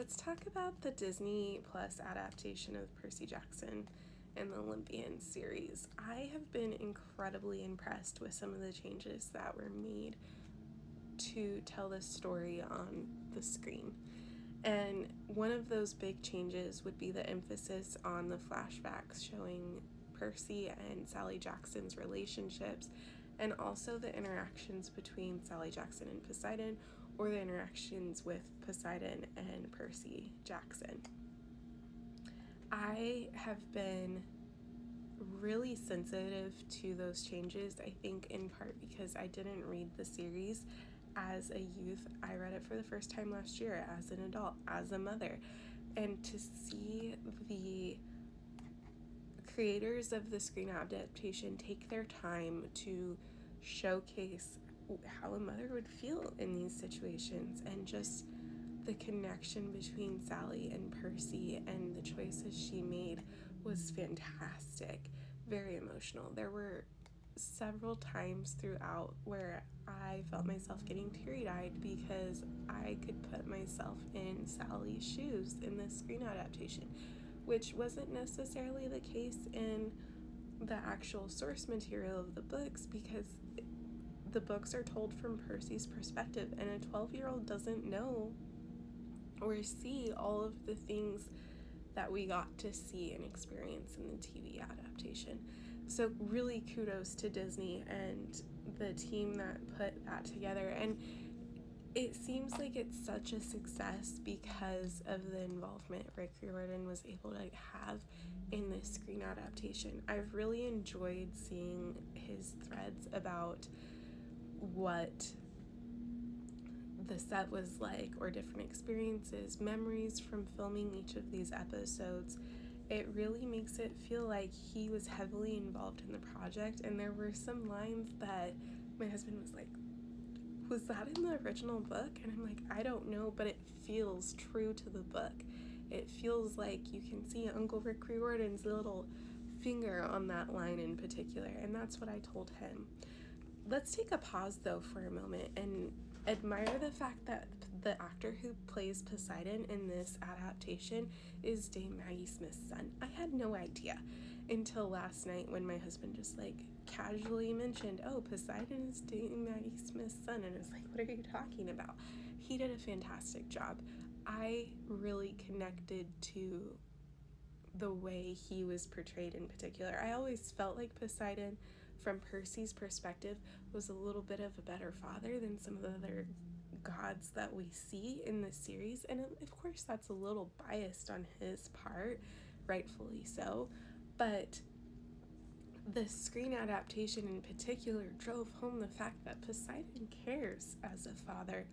let's talk about the Disney Plus adaptation of Percy Jackson and the Olympian series. I have been incredibly impressed with some of the changes that were made to tell this story on the screen. And one of those big changes would be the emphasis on the flashbacks showing Percy and Sally Jackson's relationships, and also the interactions between Sally Jackson and Poseidon, or the interactions with Poseidon and Percy Jackson. I have been really sensitive to those changes, I think in part because I didn't read the series as a youth. I read it for the first time last year as an adult, as a mother, and to see the creators of the screen adaptation take their time to showcase how a mother would feel in these situations, and just the connection between Sally and Percy and the choices she made was fantastic, very emotional. There were several times throughout where I felt myself getting teary-eyed because I could put myself in Sally's shoes in this screen adaptation, which wasn't necessarily the case in the actual source material of the books, because the books are told from Percy's perspective, and a 12-year-old doesn't know or see all of the things that we got to see and experience in the TV adaptation. So really kudos to Disney and the team that put that together. And it seems like it's such a success because of the involvement Rick Riordan was able to have in this screen adaptation. I've really enjoyed seeing his threads about what the set was like, or different experiences, memories from filming each of these episodes. It really makes it feel like he was heavily involved in the project, and there were some lines that my husband was like, was that in the original book? And I'm like, I don't know, but it feels true to the book. It feels like you can see Uncle Rick Riordan's little finger on that line in particular, and that's what I told him. Let's take a pause though for a moment and admire the fact that the actor who plays Poseidon in this adaptation is Dame Maggie Smith's son. I had no idea until last night when my husband just casually mentioned, oh, Poseidon is Dame Maggie Smith's son, and I was like, what are you talking about? He did a fantastic job. I really connected to the way he was portrayed in particular. I always felt like Poseidon, from Percy's perspective, was a little bit of a better father than some of the other gods that we see in this series, and of course that's a little biased on his part, rightfully so, but the screen adaptation in particular drove home the fact that Poseidon cares as a father.